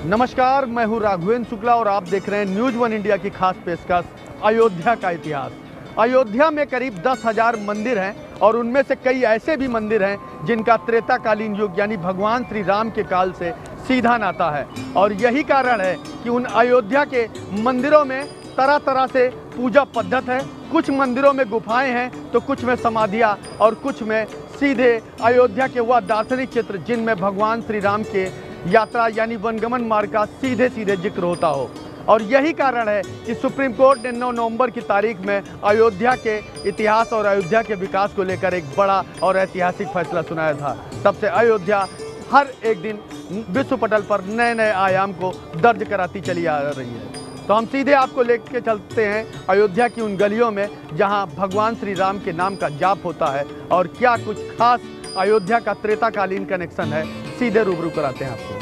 नमस्कार, मैं हूं राघवेंद्र शुक्ला और आप देख रहे हैं न्यूज़ वन इंडिया की खास पेशकश अयोध्या का इतिहास। अयोध्या में करीब 10,000 मंदिर हैं और उनमें से कई ऐसे भी मंदिर हैं जिनका त्रेताकालीन युग यानी भगवान श्री राम के काल से सीधा नाता है। और यही कारण है कि उन अयोध्या के मंदिरों में तरह तरह से पूजा पद्धत है। कुछ मंदिरों में गुफाएं हैं तो कुछ में समाधियाँ और कुछ में सीधे अयोध्या के वह दार्शनिक चित्र जिनमें भगवान श्री राम के यात्रा यानी वनगमन मार्ग का सीधे सीधे जिक्र होता हो। और यही कारण है कि सुप्रीम कोर्ट ने 9 नवंबर की तारीख में अयोध्या के इतिहास और अयोध्या के विकास को लेकर एक बड़ा और ऐतिहासिक फैसला सुनाया था। तब से अयोध्या हर एक दिन विश्व पटल पर नए नए आयाम को दर्ज कराती चली आ रही है। तो हम सीधे आपको लेके चलते हैं अयोध्या की उन गलियों में जहां भगवान श्री राम के नाम का जाप होता है और क्या कुछ खास अयोध्या का त्रेताकालीन कनेक्शन है, सीधे रूबरू कराते हैं आपको।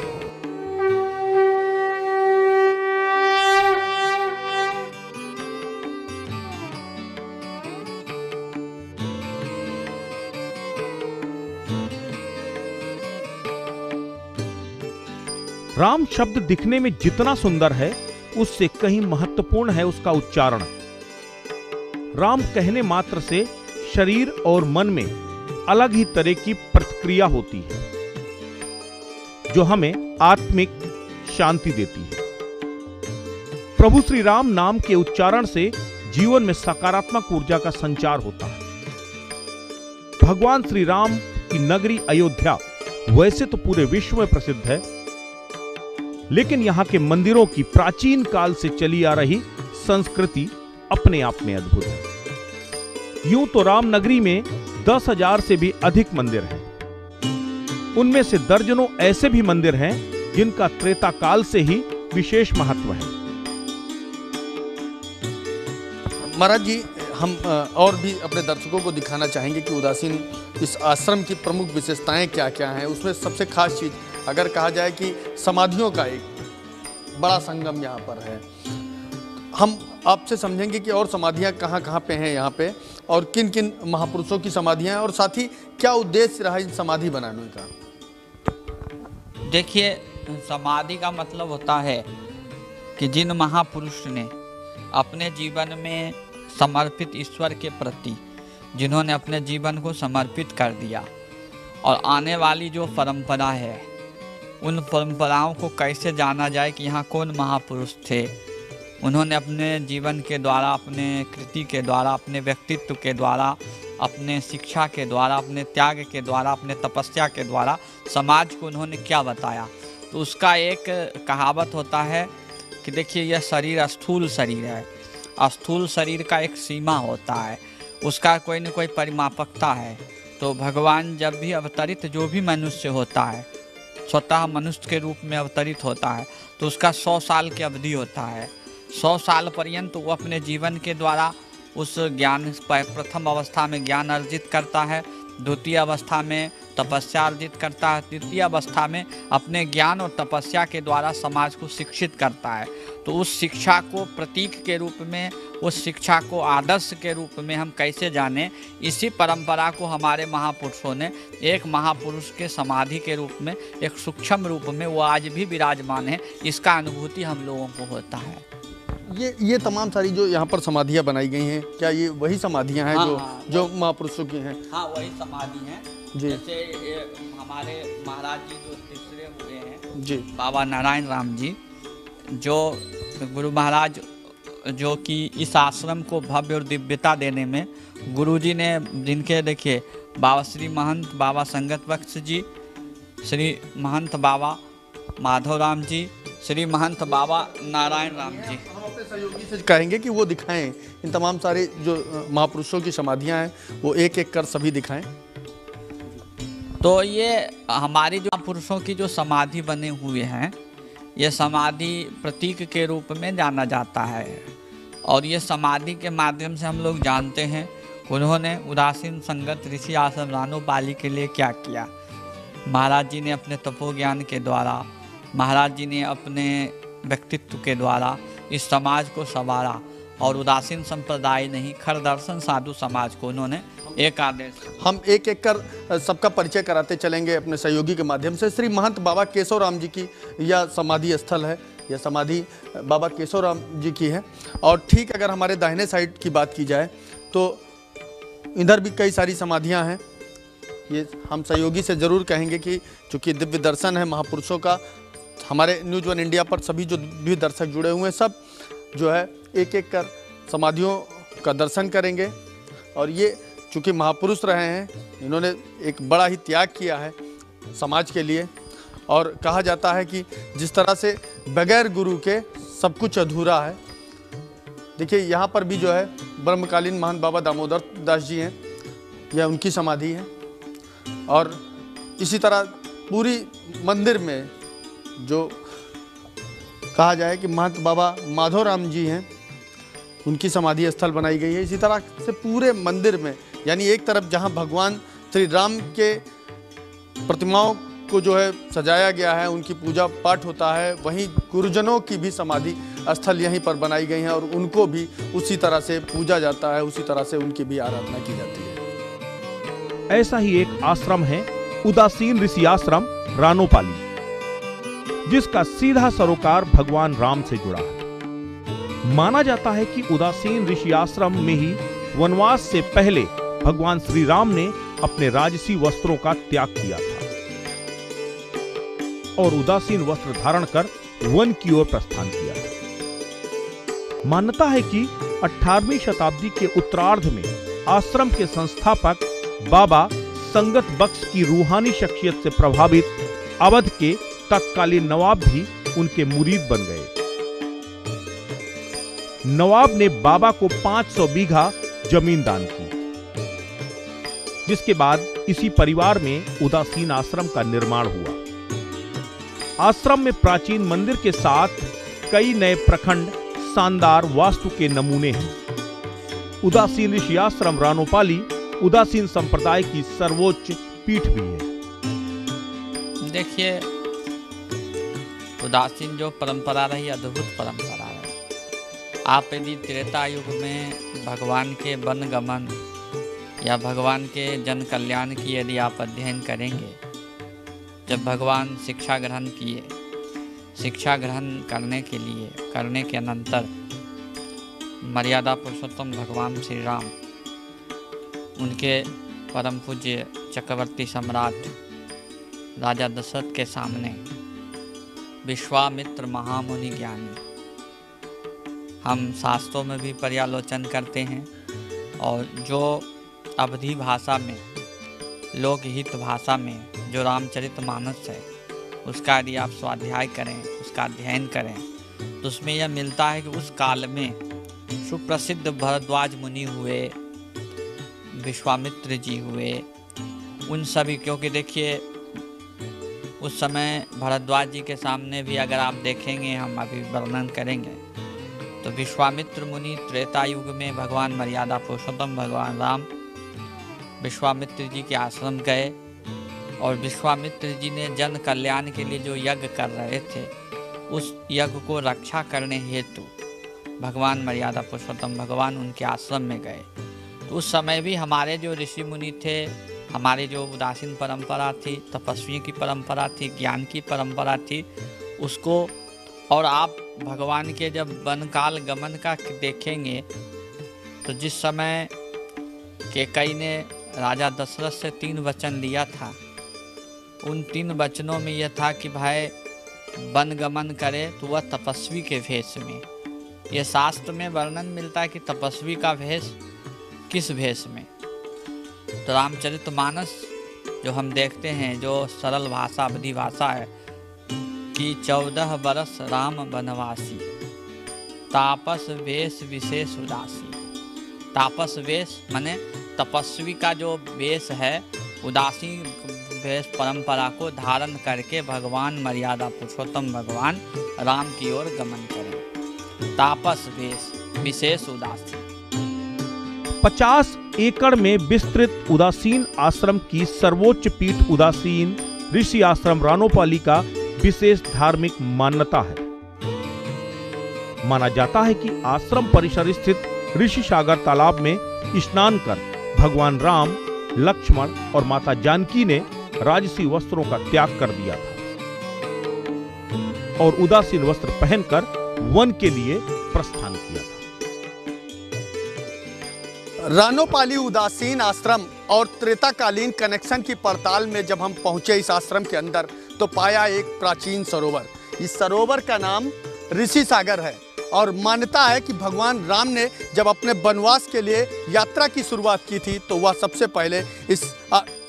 राम शब्द दिखने में जितना सुंदर है उससे कहीं महत्वपूर्ण है उसका उच्चारण। राम कहने मात्र से शरीर और मन में अलग ही तरह की प्रतिक्रिया होती है जो हमें आत्मिक शांति देती है। प्रभु श्री राम नाम के उच्चारण से जीवन में सकारात्मक ऊर्जा का संचार होता है। भगवान श्री राम की नगरी अयोध्या वैसे तो पूरे विश्व में प्रसिद्ध है, लेकिन यहां के मंदिरों की प्राचीन काल से चली आ रही संस्कृति अपने आप में अद्भुत है। यूं तो राम नगरी में 10,000 से भी अधिक मंदिर हैं। उनमें से दर्जनों ऐसे भी मंदिर हैं जिनका त्रेता काल से ही विशेष महत्व है। महाराज जी, हम और भी अपने दर्शकों को दिखाना चाहेंगे कि उदासीन इस आश्रम की प्रमुख विशेषताएं क्या क्या हैं। उसमें सबसे खास चीज़ अगर कहा जाए कि समाधियों का एक बड़ा संगम यहाँ पर है। हम आपसे समझेंगे कि और समाधियाँ कहाँ कहाँ पे हैं यहाँ पे और किन किन महापुरुषों की समाधियाँ हैं और साथ ही क्या उद्देश्य रहा इन समाधि बनाने का। देखिए, समाधि का मतलब होता है कि जिन महापुरुष ने अपने जीवन में समर्पित ईश्वर के प्रति जिन्होंने अपने जीवन को समर्पित कर दिया और आने वाली जो परंपरा है उन परंपराओं को कैसे जाना जाए कि यहाँ कौन महापुरुष थे। उन्होंने अपने जीवन के द्वारा, अपने कृति के द्वारा, अपने व्यक्तित्व के द्वारा, अपने शिक्षा के द्वारा, अपने त्याग के द्वारा, अपने तपस्या के द्वारा समाज को उन्होंने क्या बताया। तो उसका एक कहावत होता है कि देखिए, यह शरीर स्थूल शरीर है। स्थूल शरीर का एक सीमा होता है, उसका कोई न कोई परिमापकता है। तो भगवान जब भी अवतरित जो भी मनुष्य होता है स्वतः मनुष्य के रूप में अवतरित होता है तो उसका 100 साल की अवधि होता है। 100 साल पर्यंत वो अपने जीवन के द्वारा उस ज्ञान, प्रथम अवस्था में ज्ञान अर्जित करता है, द्वितीय अवस्था में तपस्या अर्जित करता है, तृतीय अवस्था में अपने ज्ञान और तपस्या के द्वारा समाज को शिक्षित करता है। तो उस शिक्षा को प्रतीक के रूप में, उस शिक्षा को आदर्श के रूप में हम कैसे जानें, इसी परंपरा को हमारे महापुरुषों ने एक महापुरुष के समाधि के रूप में, एक सूक्ष्म रूप में वो आज भी विराजमान है, इसका अनुभूति हम लोगों को होता है। ये तमाम सारी जो यहाँ पर समाधियाँ बनाई गई हैं, क्या ये वही समाधियाँ हैं? हाँ, जो महापुरुषों की हैं? हाँ, वही समाधि हैं। जैसे हमारे महाराज जी जो तीसरे हुए हैं जी, बाबा नारायण राम जी, जो गुरु महाराज जो कि इस आश्रम को भव्य और दिव्यता देने में गुरुजी ने, जिनके देखिए बाबा श्री महंत बाबा संगत बख्श जी, श्री महंत बाबा माधव राम जी, श्री महंत बाबा नारायण राम जी। हम अपने सहयोगी से कहेंगे कि वो दिखाएं इन तमाम सारे जो महापुरुषों की समाधियां हैं वो एक एक कर सभी दिखाएं। तो ये हमारी जो महापुरुषों की जो समाधि बने हुए हैं, ये समाधि प्रतीक के रूप में जाना जाता है। और ये समाधि के माध्यम से हम लोग जानते हैं उन्होंने उदासीन संगत ऋषि आश्रम रानोपाली के लिए क्या किया। महाराज जी ने अपने तपोज्ञान के द्वारा, महाराज जी ने अपने व्यक्तित्व के द्वारा इस समाज को संवारा और उदासीन संप्रदाय नहीं, खर दर्शन साधु समाज को उन्होंने एक आदेश। हम एक एक कर सबका परिचय कराते चलेंगे अपने सहयोगी के माध्यम से। श्री महंत बाबा केशव राम जी की यह समाधि स्थल है, यह समाधि बाबा केशव राम जी की है। और ठीक अगर हमारे दाहिने साइड की बात की जाए तो इधर भी कई सारी समाधियां हैं। ये हम सहयोगी से ज़रूर कहेंगे कि चूँकि दिव्य दर्शन है महापुरुषों का, हमारे न्यूज़ वन इंडिया पर सभी जो भी दर्शक जुड़े हुए हैं सब जो है एक एक कर समाधियों का दर्शन करेंगे। और ये चूँकि महापुरुष रहे हैं, इन्होंने एक बड़ा ही त्याग किया है समाज के लिए। और कहा जाता है कि जिस तरह से बगैर गुरु के सब कुछ अधूरा है। देखिए यहाँ पर भी जो है ब्रह्मकालीन महंत बाबा दामोदर दास जी हैं, यह उनकी समाधि है। और इसी तरह पूरी मंदिर में जो कहा जाए कि महंत बाबा माधोराम जी हैं, उनकी समाधि स्थल बनाई गई है। इसी तरह से पूरे मंदिर में, यानी एक तरफ जहां भगवान श्री राम के प्रतिमाओं को जो है सजाया गया है, उनकी पूजा पाठ होता है, वहीं गुरुजनों की भी समाधि स्थल यहीं पर बनाई गई हैं और उनको भी उसी तरह से पूजा जाता है, उसी तरह से उनकी भी आराधना की जाती है। ऐसा ही एक आश्रम है उदासीन ऋषि आश्रम रानोपाली, जिसका सीधा सरोकार भगवान राम से जुड़ा है। माना जाता है कि उदासीन ऋषि आश्रम में ही वनवास से पहले भगवान श्री राम ने अपने राजसी वस्त्रों का त्याग किया था और उदासीन वस्त्र धारण कर वन की ओर प्रस्थान किया। मान्यता है कि 18वीं शताब्दी के उत्तरार्ध में आश्रम के संस्थापक बाबा संगत बख्श की रूहानी शख्सियत से प्रभावित अवध के तत्कालीन नवाब भी उनके मुरीद बन गए। नवाब ने बाबा को 500 बीघा जमीन दान की, जिसके बाद इसी परिवार में उदासीन आश्रम का निर्माण हुआ। आश्रम में प्राचीन मंदिर के साथ कई नए प्रखंड शानदार वास्तु के नमूने हैं। उदासीन ऋषि आश्रम रानोपाली उदासीन संप्रदाय की सर्वोच्च पीठ भी है। देखिए, उदासीन जो परंपरा रही, अद्भुत परंपरा है। आप यदि त्रेता युग में भगवान के वनगमन या भगवान के जन कल्याण की यदि आप अध्ययन करेंगे, जब भगवान शिक्षा ग्रहण किए, शिक्षा ग्रहण करने के अनंतर मर्यादा पुरुषोत्तम भगवान श्री राम उनके परम पूज्य चक्रवर्ती सम्राट राजा दशरथ के सामने विश्वामित्र महामुनि ज्ञानी, हम शास्त्रों में भी पर्यालोचन करते हैं और जो अवधी भाषा में, लोकहित भाषा में जो रामचरितमानस है, उसका यदि आप स्वाध्याय करें, उसका अध्ययन करें, तो उसमें यह मिलता है कि उस काल में सुप्रसिद्ध भरद्वाज मुनि हुए, विश्वामित्र जी हुए, उन सभी, क्योंकि देखिए उस समय भरद्वाज जी के सामने भी अगर आप देखेंगे, हम अभी वर्णन करेंगे, तो विश्वामित्र मुनि त्रेता युग में भगवान मर्यादा पुरुषोत्तम भगवान राम विश्वामित्र जी के आश्रम गए और विश्वामित्र जी ने जन कल्याण के लिए जो यज्ञ कर रहे थे, उस यज्ञ को रक्षा करने हेतु भगवान मर्यादा पुरुषोत्तम भगवान उनके आश्रम में गए। तो उस समय भी हमारे जो ऋषि मुनि थे, हमारी जो उदासीन परंपरा थी, तपस्वी की परंपरा थी, ज्ञान की परंपरा थी, उसको, और आप भगवान के जब वनकाल गमन का देखेंगे तो जिस समय कैकेयी ने राजा दशरथ से 3 वचन लिया था, उन 3 वचनों में यह था कि भाई वन गमन करे तो वह तपस्वी के भेष में। यह शास्त्र में वर्णन मिलता है कि तपस्वी का भेष किस भेष में। तो रामचरितमानस जो हम देखते हैं, जो सरल भाषा, अवधी भाषा है कि 14 बरस राम वनवासी, तापस वेश विशेष उदासी। तापस वेश माने तपस्वी का जो वेश है, उदासी वेश परंपरा को धारण करके भगवान मर्यादा पुरुषोत्तम भगवान राम की ओर गमन करें। तापस वेश विशेष उदासी। 50 एकड़ में विस्तृत उदासीन आश्रम की सर्वोच्च पीठ उदासीन ऋषि आश्रम रानोपाली का विशेष धार्मिक मान्यता है। माना जाता है कि आश्रम परिसर स्थित ऋषि सागर तालाब में स्नान कर भगवान राम, लक्ष्मण और माता जानकी ने राजसी वस्त्रों का त्याग कर दिया था और उदासीन वस्त्र पहनकर वन के लिए प्रस्थान किया था। रानोपाली उदासीन आश्रम और त्रेताकालीन कनेक्शन की पड़ताल में जब हम पहुंचे इस आश्रम के अंदर तो पाया एक प्राचीन सरोवर। इस सरोवर का नाम ऋषि सागर है और मान्यता है कि भगवान राम ने जब अपने वनवास के लिए यात्रा की शुरुआत की थी तो वह सबसे पहले इस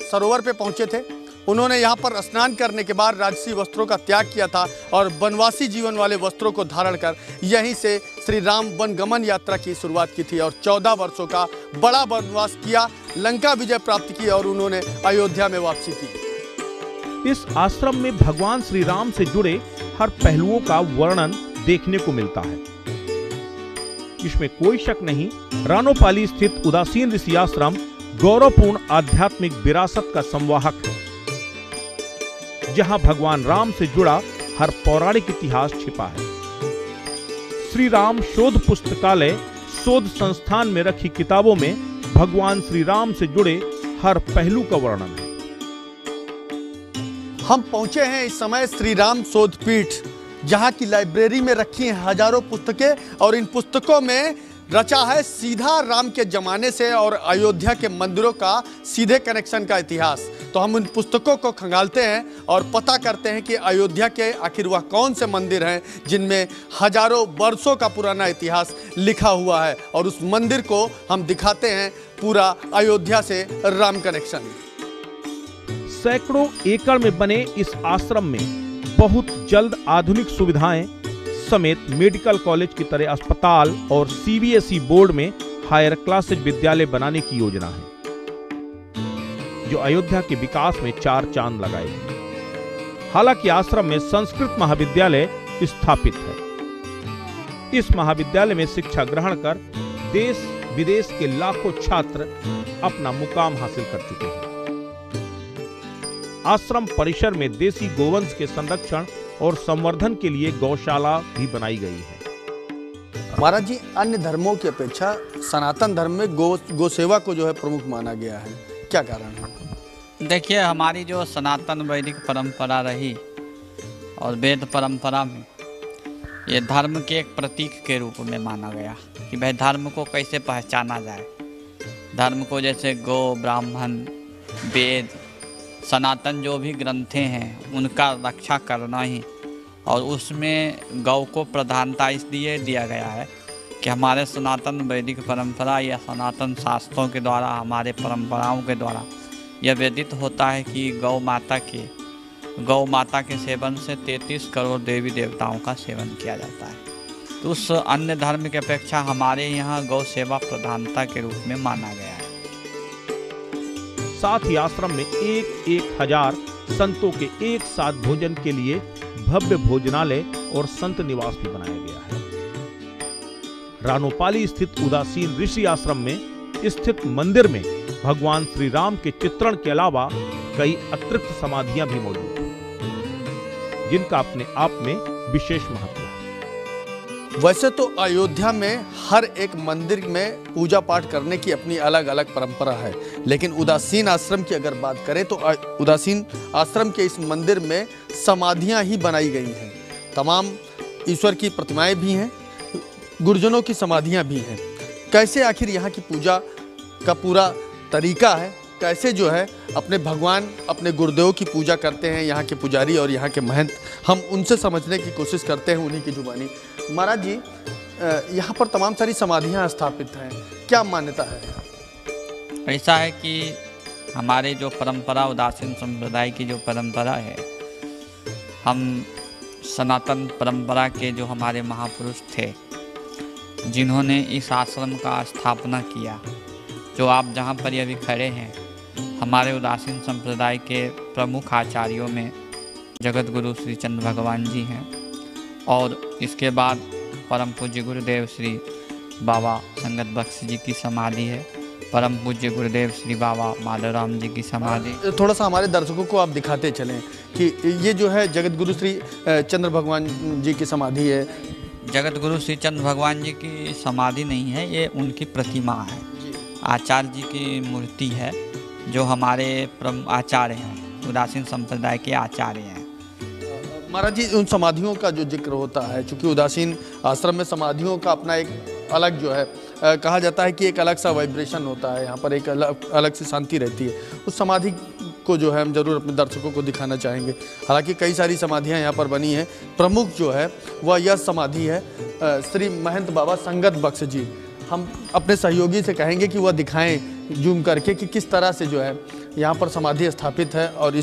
सरोवर पे पहुंचे थे। उन्होंने यहाँ पर स्नान करने के बाद राजसी वस्त्रों का त्याग किया था और वनवासी जीवन वाले वस्त्रों को धारण कर यहीं से श्री राम वनगमन यात्रा की शुरुआत की थी और 14 वर्षों का बड़ा वनवास किया, लंका विजय प्राप्त की और उन्होंने अयोध्या में वापसी की। इस आश्रम में भगवान श्री राम से जुड़े हर पहलुओं का वर्णन देखने को मिलता है। इसमें कोई शक नहीं, रानोपाली स्थित उदासीन ऋषि आश्रम गौरवपूर्ण आध्यात्मिक विरासत का संवाहक है, जहां भगवान राम से जुड़ा हर पौराणिक इतिहास छिपा है। श्री राम शोध पुस्तकालय शोध संस्थान में रखी किताबों में भगवान श्री राम से जुड़े हर पहलू का वर्णन है। हम पहुंचे हैं इस समय श्री राम शोध पीठ, जहां की लाइब्रेरी में रखी हैं हजारों पुस्तकें और इन पुस्तकों में रचा है सीधा राम के जमाने से और अयोध्या के मंदिरों का सीधे कनेक्शन का इतिहास। तो हम उन पुस्तकों को खंगालते हैं और पता करते हैं कि अयोध्या के आखिर वह कौन से मंदिर हैं जिनमें हजारों वर्षों का पुराना इतिहास लिखा हुआ है और उस मंदिर को हम दिखाते हैं पूरा अयोध्या से राम कनेक्शन। सैकड़ों एकड़ में बने इस आश्रम में बहुत जल्द आधुनिक सुविधाएं समेत मेडिकल कॉलेज की तरह अस्पताल और सीबीएसई बोर्ड में हायर क्लासेज विद्यालय बनाने की योजना है, जो अयोध्या के विकास में 4 चांद लगाएगी। हालांकि आश्रम में संस्कृत महाविद्यालय स्थापित है। इस महाविद्यालय में शिक्षा ग्रहण कर देश विदेश के लाखों छात्र अपना मुकाम हासिल कर चुके हैं। आश्रम परिसर में देसी गोवंश के संरक्षण और संवर्धन के लिए गौशाला भी बनाई गई है। महाराज जी, अन्य धर्मों की अपेक्षा सनातन धर्म में गौ सेवा को जो है प्रमुख माना गया है, क्या कारण है? देखिए, हमारी जो सनातन वैदिक परंपरा रही और वेद परंपरा में ये धर्म के एक प्रतीक के रूप में माना गया कि भाई धर्म को कैसे पहचाना जाए। धर्म को जैसे गौ, ब्राह्मण, वेद, सनातन जो भी ग्रंथें हैं उनका रक्षा करना ही, और उसमें गौ को प्रधानता इसलिए दिया गया है कि हमारे सनातन वैदिक परंपरा या सनातन शास्त्रों के द्वारा, हमारे परंपराओं के द्वारा यह वेदित होता है कि गौ माता के सेवन से 33 करोड़ देवी देवताओं का सेवन किया जाता है। तो उस अन्य धर्म की अपेक्षा हमारे यहाँ गौ सेवा प्रधानता के रूप में माना गया है। साथ ही आश्रम में 1000 संतों के एक साथ भोजन के लिए भव्य भोजनालय और संत निवास भी बनाया गया है। रानोपाली स्थित उदासीन ऋषि आश्रम में स्थित मंदिर में भगवान श्री राम के चित्रण के अलावा कई अतिरिक्त समाधियां भी मौजूद हैं, जिनका अपने आप में विशेष महत्व है। वैसे तो अयोध्या में हर एक मंदिर में पूजा पाठ करने की अपनी अलग अलग परंपरा है, लेकिन उदासीन आश्रम की अगर बात करें तो उदासीन आश्रम के इस मंदिर में समाधियां ही बनाई गई हैं। तमाम ईश्वर की प्रतिमाएं भी हैं, गुरुजनों की समाधियां भी हैं। कैसे आखिर यहाँ की पूजा का पूरा तरीका है, कैसे जो है अपने भगवान, अपने गुरुदेव की पूजा करते हैं यहाँ के पुजारी और यहाँ के महंत, हम उनसे समझने की कोशिश करते हैं उन्हीं की जुबानी। महाराज जी, यहाँ पर तमाम सारी समाधियाँ स्थापित हैं, क्या मान्यता है? ऐसा है कि हमारे जो परंपरा, उदासीन संप्रदाय की जो परंपरा है, हम सनातन परंपरा के जो हमारे महापुरुष थे जिन्होंने इस आश्रम का स्थापना किया, जो आप जहाँ पर अभी खड़े हैं, हमारे उदासीन संप्रदाय के प्रमुख आचार्यों में जगत गुरु श्री चंद्र भगवान जी हैं और इसके बाद परम पूज्य गुरुदेव श्री बाबा संगत बख्श जी की समाधि है, परम पूज्य गुरुदेव श्री बाबा माधवराम जी की समाधि। थोड़ा सा हमारे दर्शकों को आप दिखाते चलें कि ये जो है जगत गुरु श्री चंद्र भगवान जी की समाधि है, जगत गुरु श्री चंद्र भगवान जी की समाधि नहीं है, ये उनकी प्रतिमा है। आचार्य जी की मूर्ति है, जो हमारे आचार्य हैं, उदासीन संप्रदाय के आचार्य हैं। महाराज जी, उन समाधियों का जो जिक्र होता है, चूंकि उदासीन आश्रम में समाधियों का अपना एक अलग जो है कहा जाता है कि एक अलग सा वाइब्रेशन होता है, यहाँ पर एक अलग सी शांति रहती है। उस समाधि को जो है हम जरूर अपने दर्शकों को दिखाना चाहेंगे। हालांकि कई सारी समाधियाँ यहाँ पर बनी हैं, प्रमुख जो है वह यह समाधि है श्री महंत बाबा संगत बख्श जी। हम अपने सहयोगी से कहेंगे कि वह दिखाएं जूम करके कि किस तरह से जो है यहाँ पर समाधि स्थापित है और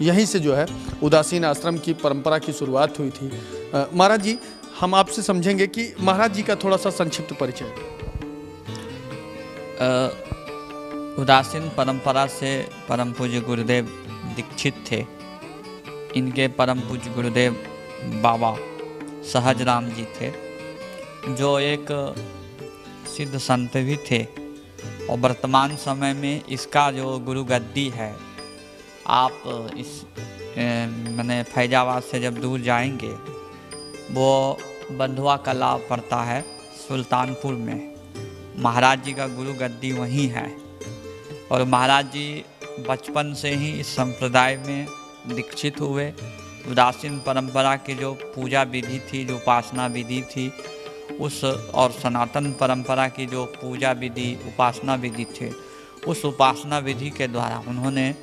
यहीं से जो है उदासीन आश्रम की परंपरा की शुरुआत हुई थी। महाराज जी, हम आपसे समझेंगे कि महाराज जी का थोड़ा सा संक्षिप्त परिचय। उदासीन परंपरा से परम पूज्य गुरुदेव दीक्षित थे। इनके परम पूज्य गुरुदेव बाबा सहज राम जी थे, जो एक सिद्ध संत भी थे। और वर्तमान समय में इसका जो गुरु गद्दी है, आप इस मैंने फैजाबाद से जब दूर जाएंगे, वो बंधुआ कला पड़ता है सुल्तानपुर में। महाराज जी का गुरु गद्दी वहीं है। और महाराज जी बचपन से ही इस संप्रदाय में दीक्षित हुए। उदासीन परंपरा की जो पूजा विधि थी, जो उपासना विधि थी, उस और सनातन परंपरा की जो पूजा विधि, उपासना विधि थे, उस उपासना विधि के द्वारा उन्होंने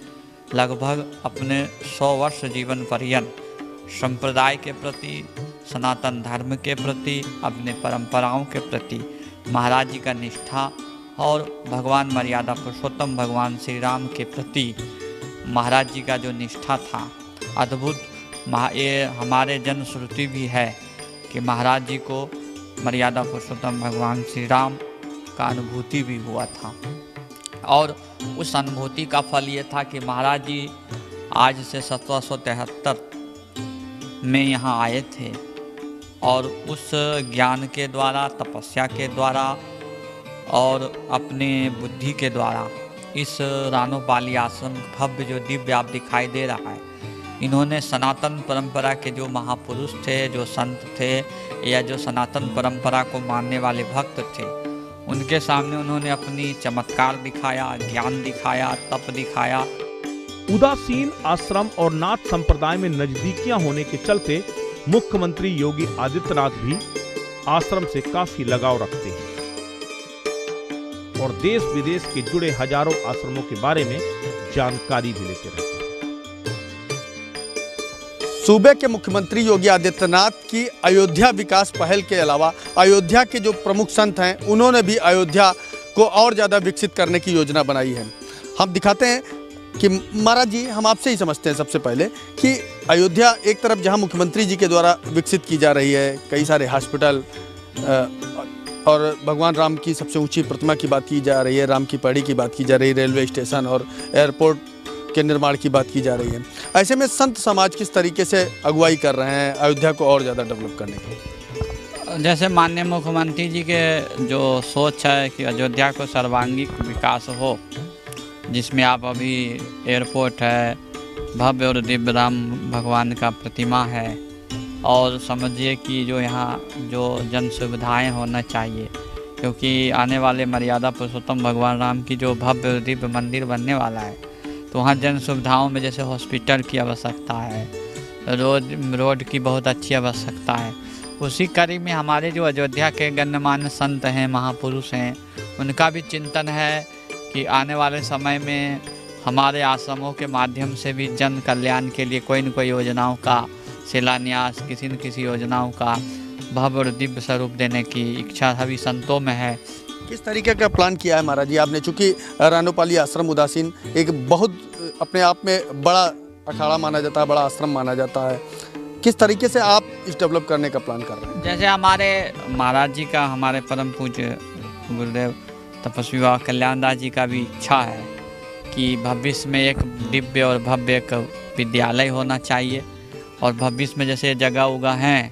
लगभग अपने 100 वर्ष जीवन पर्यंत संप्रदाय के प्रति, सनातन धर्म के प्रति, अपने परंपराओं के प्रति महाराज जी का निष्ठा और भगवान मर्यादा पुरुषोत्तम भगवान श्री राम के प्रति महाराज जी का जो निष्ठा था, अद्भुत। ये हमारे जनश्रुति भी है कि महाराज जी को मर्यादा पुरुषोत्तम भगवान श्री राम का अनुभूति भी हुआ था। और उस अनुभूति का फल ये था कि महाराज जी आज से 1773 में यहाँ आए थे और उस ज्ञान के द्वारा, तपस्या के द्वारा और अपने बुद्धि के द्वारा इस रानोपाली आश्रम भव्य जो दिव्य आप दिखाई दे रहा है, इन्होंने सनातन परंपरा के जो महापुरुष थे, जो संत थे, या जो सनातन परंपरा को मानने वाले भक्त थे, उनके सामने उन्होंने अपनी चमत्कार दिखाया, ज्ञान दिखाया, तप दिखाया। उदासीन आश्रम और नाथ संप्रदाय में नजदीकियां होने के चलते मुख्यमंत्री योगी आदित्यनाथ भी आश्रम से काफी लगाव रखते हैं और देश विदेश के जुड़े हजारों आश्रमों के बारे में जानकारी भी लेते रहते हैं। सूबे के मुख्यमंत्री योगी आदित्यनाथ की अयोध्या विकास पहल के अलावा अयोध्या के जो प्रमुख संत हैं, उन्होंने भी अयोध्या को और ज़्यादा विकसित करने की योजना बनाई है। हम दिखाते हैं कि महाराज जी, हम आपसे ही समझते हैं सबसे पहले कि अयोध्या एक तरफ जहां मुख्यमंत्री जी के द्वारा विकसित की जा रही है, कई सारे हॉस्पिटल और भगवान राम की सबसे ऊंची प्रतिमा की बात की जा रही है, राम की पहाड़ी की बात की जा रही है, रेलवे स्टेशन और एयरपोर्ट के निर्माण की बात की जा रही है। ऐसे में संत समाज किस तरीके से अगुवाई कर रहे हैं अयोध्या को और ज़्यादा डेवलप करने की? जैसे माननीय मुख्यमंत्री जी के जो सोच है कि अयोध्या को सर्वांगीण विकास हो, जिसमें आप अभी एयरपोर्ट है, भव्य और दिव्य राम भगवान का प्रतिमा है, और समझिए कि जो यहाँ जो जन सुविधाएँ होना चाहिए, क्योंकि आने वाले मर्यादा पुरुषोत्तम भगवान राम की जो भव्य और दिव्य मंदिर बनने वाला है, तो वहाँ जन सुविधाओं में जैसे हॉस्पिटल की आवश्यकता है, रोड की बहुत अच्छी आवश्यकता है। उसी कड़ी में हमारे जो अयोध्या के गण्यमान्य संत हैं, महापुरुष हैं, उनका भी चिंतन है कि आने वाले समय में हमारे आश्रमों के माध्यम से भी जन कल्याण के लिए कोई न कोई योजनाओं का शिलान्यास, किसी न किसी योजनाओं का भव्य और दिव्य स्वरूप देने की इच्छा सभी संतों में है। किस तरीके का प्लान किया है महाराज जी आपने? चूँकि रानोपाली आश्रम उदासीन एक बहुत अपने आप में बड़ा अखाड़ा माना जाता है, बड़ा आश्रम माना जाता है, किस तरीके से आप इस डेवलप करने का प्लान कर रहे हैं? जैसे हमारे महाराज जी का, हमारे परम पूज्य गुरुदेव तपस्वी बाबा कल्याण दास जी का भी इच्छा है कि भविष्य में एक दिव्य और भव्य एक विद्यालय होना चाहिए। और भविष्य में जैसे जगह उगा हैं,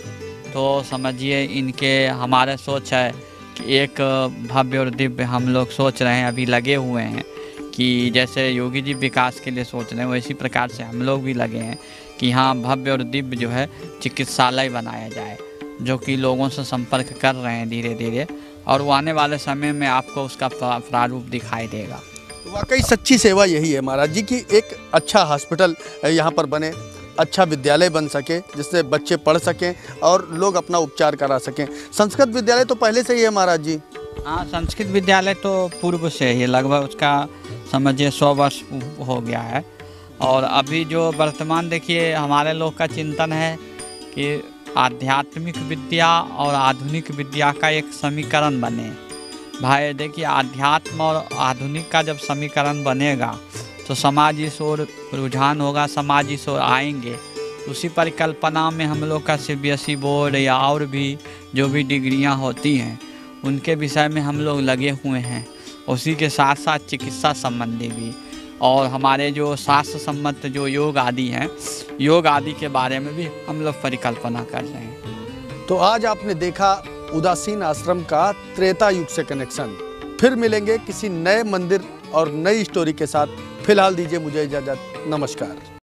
तो समझिए इनके हमारे सोच है कि एक भव्य और दिव्य हम लोग सोच रहे हैं, अभी लगे हुए हैं कि जैसे योगी जी विकास के लिए सोच रहे हैं, वैसी प्रकार से हम लोग भी लगे हैं कि यहाँ भव्य और दिव्य जो है चिकित्सालय बनाया जाए। जो कि लोगों से संपर्क कर रहे हैं धीरे धीरे, और वो आने वाले समय में आपको उसका प्रारूप दिखाई देगा। वाकई सच्ची सेवा यही है महाराज जी कि एक अच्छा हॉस्पिटल यहाँ पर बने, अच्छा विद्यालय बन सके जिससे बच्चे पढ़ सकें और लोग अपना उपचार करा सकें। संस्कृत विद्यालय तो पहले से ही है महाराज जी। हाँ, संस्कृत विद्यालय तो पूर्व से ही, लगभग उसका समझिए 100 वर्ष हो गया है। और अभी जो वर्तमान देखिए हमारे लोग का चिंतन है कि आध्यात्मिक विद्या और आधुनिक विद्या का एक समीकरण बने। भाई देखिए, अध्यात्म और आधुनिक का जब समीकरण बनेगा तो समाज इस ओर रुझान होगा, समाज इस ओर आएंगे। उसी परिकल्पना में हम लोग का CBSE बोर्ड या और भी जो भी डिग्रियां होती हैं उनके विषय में हम लोग लगे हुए हैं। उसी के साथ साथ चिकित्सा संबंधी भी, और हमारे जो शास्त्र सम्मत जो योग आदि हैं, योग आदि के बारे में भी हम लोग परिकल्पना कर रहे हैं। तो आज आपने देखा उदासीन आश्रम का त्रेता युग से कनेक्शन। फिर मिलेंगे किसी नए मंदिर और नई स्टोरी के साथ। फिलहाल दीजिए मुझे इजाज़त। नमस्कार।